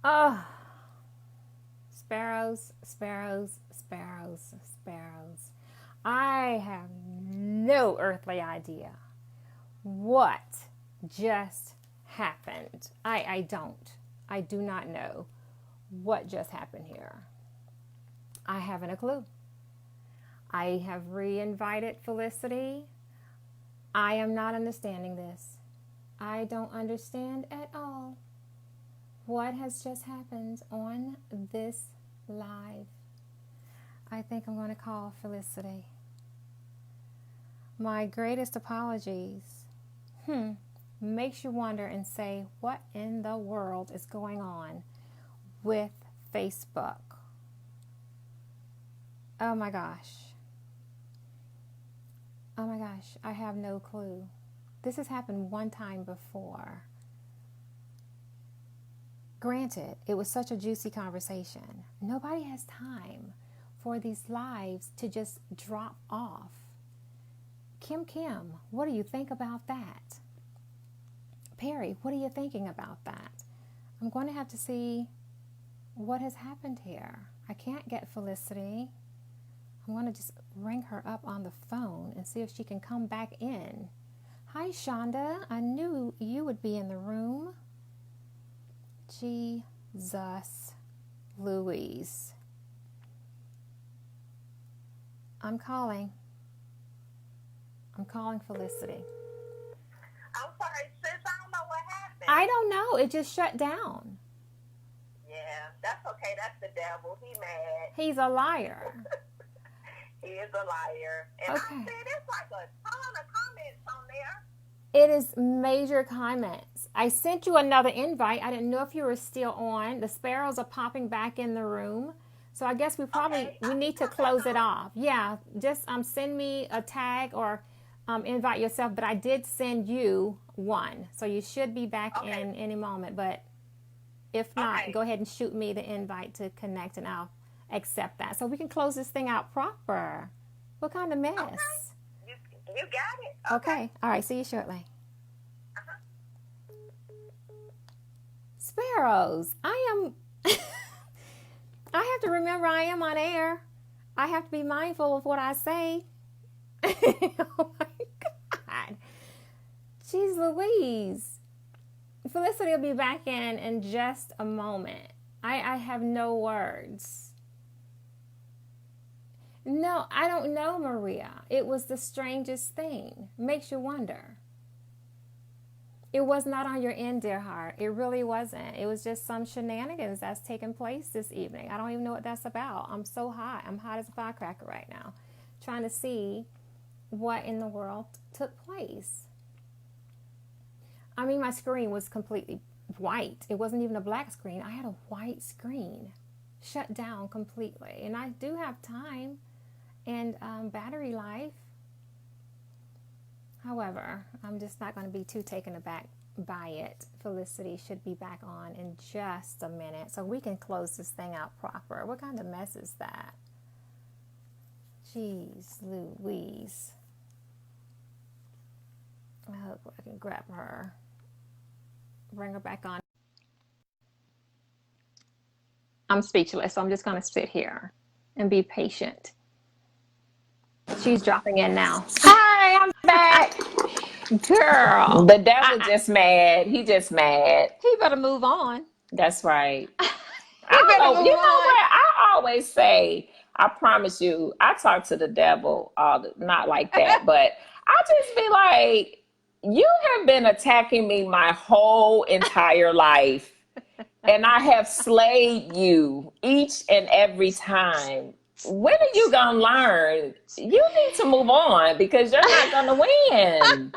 Oh, sparrows, sparrows, sparrows, sparrows. I have no earthly idea what just happened. I don't. I do not know what just happened here. I haven't a clue. I have re-invited Felicity. I am not understanding this. I don't understand at all what has just happened on this live. I think I'm going to call Felicity. My greatest apologies. Makes you wonder and say, what in the world is going on with Facebook? Oh my gosh. Oh my gosh, I have no clue. This has happened one time before. Granted, it was such a juicy conversation. Nobody has time for these lives to just drop off. Kim, what do you think about that? Perry, what are you thinking about that? I'm going to have to see what has happened here. I can't get Felicity. I'm going to just ring her up on the phone and see if she can come back in. Hi, Shonda. I knew you would be in the room. Jesus Louise. I'm calling Felicity. I'm sorry, sis. I don't know what happened. I don't know. It just shut down. Yeah, that's okay. That's the devil. He mad. He's a liar. He is a liar. And Okay. I said it's like a ton of comments on there. It is major comments. I sent you another invite. I didn't know if you were still on. The sparrows are popping back in the room. So I guess we need to close it off. Yeah, just send me a tag or invite yourself. But I did send you one. So you should be back in any moment. But if not, go ahead and shoot me the invite to connect and I'll accept that. So we can close this thing out proper. What kind of mess? Okay. You got it. Okay. All right. See you shortly. Sparrows. I have to remember I am on air. I have to be mindful of what I say. Oh my God. Jeez Louise. Felicity will be back in just a moment. I have no words. No, I don't know, Maria. It was the strangest thing. Makes you wonder. It was not on your end, dear heart. It really wasn't. It was just some shenanigans that's taking place this evening. I don't even know what that's about. I'm so hot. I'm hot as a firecracker right now, trying to see what in the world took place. I mean, my screen was completely white. It wasn't even a black screen. I had a white screen, shut down completely. And I do have time and battery life. However, I'm just not going to be too taken aback by it. Felicity should be back on in just a minute so we can close this thing out proper. What kind of mess is that? Jeez Louise. I hope I can grab her, bring her back on. I'm speechless, so I'm just going to sit here and be patient. She's dropping in now. Hi, I'm back. Girl. The devil just mad. He just mad. He better move on. That's right. He I better don't know. move You know on. what? I always say, I promise you, I talk to the devil, not like that, but I just be like, you have been attacking me my whole entire life, and I have slayed you each and every time. When are you gonna learn? You need to move on because you're not gonna win.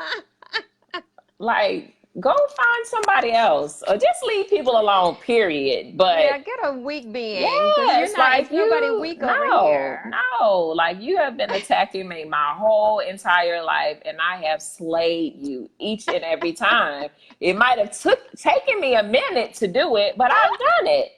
Like, go find somebody else, or just leave people alone. Period. But Yeah, get a weak being. yes, You're not, like nobody you, weak no, over here. no, like you have been attacking me my whole entire life, and I have slayed you each and every time. It might have taken me a minute to do it, but I've done it.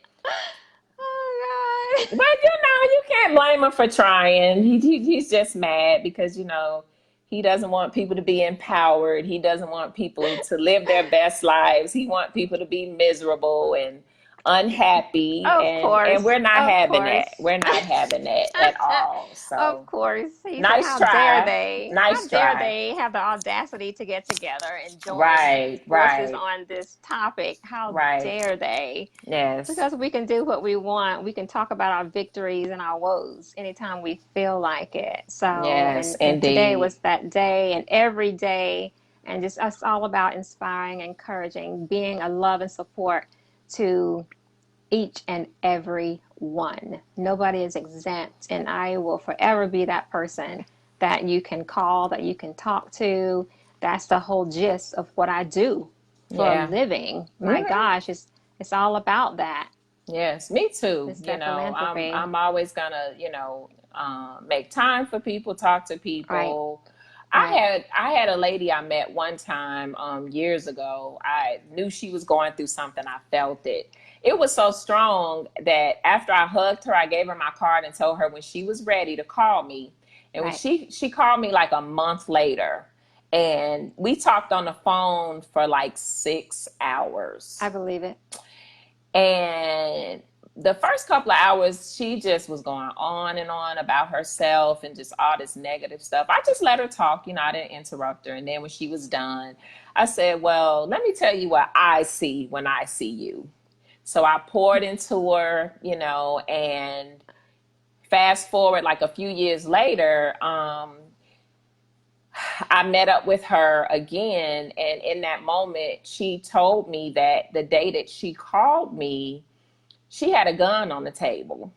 Oh God. But you can't blame him for trying. He's just mad because he doesn't want people to be empowered. He doesn't want people to live their best lives. He wants people to be miserable and unhappy, Of and course, we're not of having that. course. We're not having that at all. Of So course. He said, nice how dare try. they? How Nice dare try. they have the audacity to get together and join Right, forces right, on this topic? How right. dare they? Yes. Because we can do what we want. We can talk about our victories and our woes anytime we feel like it. So, Yes, and today indeed. was that day and every day, and just us all about inspiring, encouraging, being a love and support to each and every one. Nobody is exempt, and I will forever be that person that you can call, that you can talk to. That's the whole gist of what I do for a Yeah. living. My Hmm. gosh, it's all about that. Yes, me too. It's You that know, philanthropy. I'm always gonna, make time for people, talk to Right, people. right. I had a lady I met one time years ago. I knew she was going through something. I felt it. It was so strong that after I hugged her, I gave her my card and told her when she was ready to call me. And when Right. she called me like a month later, and we talked on the phone for like 6 hours. I believe it. And the first couple of hours, she just was going on and on about herself and just all this negative stuff. I just let her talk, I didn't interrupt her. And then when she was done, I said, well, let me tell you what I see when I see you. So I poured into her, and fast forward like a few years later, I met up with her again. And in that moment, she told me that the day that she called me, she had a gun on the table.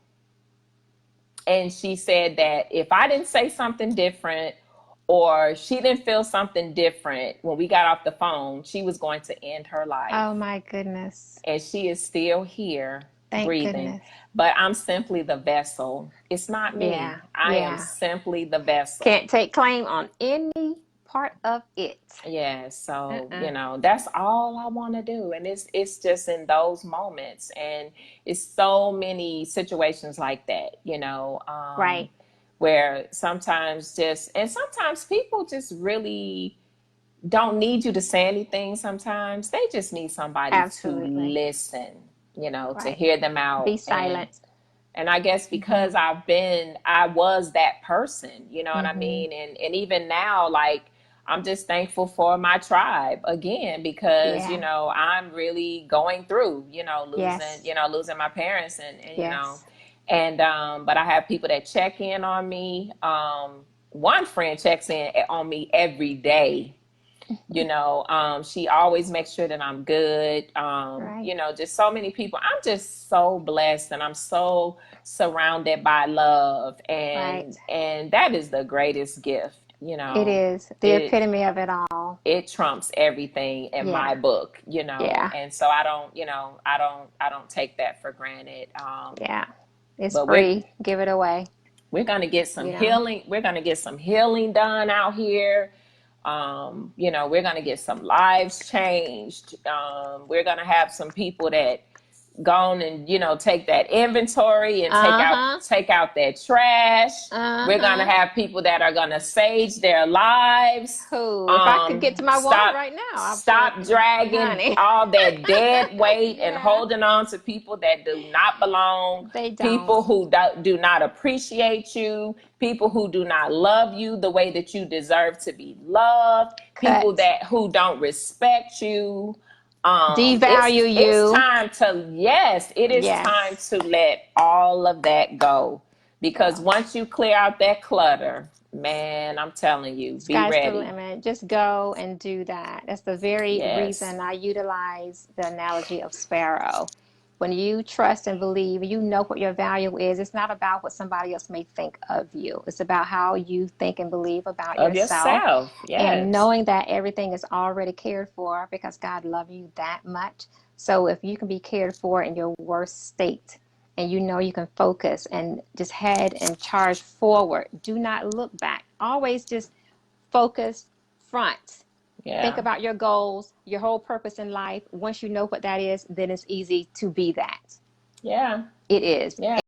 And she said that if I didn't say something different or she didn't feel something different when we got off the phone, she was going to end her life. Oh my goodness. And she is still here Thank breathing. goodness. But I'm simply the vessel. It's not Yeah, me. I am yeah. simply the vessel. Can't take claim on any part of it. Yeah, so Uh-uh. that's all I want to do, and it's just in those moments, and it's so many situations like that, Right. where sometimes people just really don't need you to say anything. Sometimes they just need somebody to Absolutely. listen, to Right. hear them Be out, and silent. I guess Mm-hmm. because I was that person, you know what I Mm-hmm. mean? And even now, like, I'm just thankful for my tribe again, because, Yeah. I'm really going through, Yes. losing my parents Yes. but I have people that check in on me. One friend checks in on me every day. She always makes sure that I'm good. Right. Just so many people. I'm just so blessed, and I'm so surrounded by love, Right. and that is the greatest gift. It is the It epitome of it all. it trumps everything in Yeah. my book. Yeah. And so I don't take that for granted. Yeah. It's But we're free. Give it away. we're gonna get some You know. healing. We're gonna get some healing done out here. We're gonna get some lives changed. We're gonna have some people that gone and take that inventory and take out Uh-huh. take out their trash. We're gonna Uh-huh. have people that are gonna sage their lives. Who? If I could get to my wallet Stop right now, I would, stop dragging honey. all that dead weight and Yeah. holding on to people that do not belong, They don't. people who do not appreciate you, people who do not love you the way that you deserve to be loved, people Cut. who don't respect you. It's Devalue it's you. time to yes, it is time Yes. to let all of that go, because Go. once you clear out that clutter, man, I'm telling you, be Sky's the ready. limit. Just go and do that. That's the very Yes. reason I utilize the analogy of sparrow. When you trust and believe, you know what your value is. It's not about what somebody else may think of you. It's about how you think and believe about Of yourself, yourself. and Yes. knowing that everything is already cared for because God loves you that much. So if you can be cared for in your worst state, and you know you can focus and just head and charge forward, do not look back. Always just focus front. Think Yeah. about your goals, your whole purpose in life. Once you know what that is, then it's easy to be that. Yeah. It is. Yeah.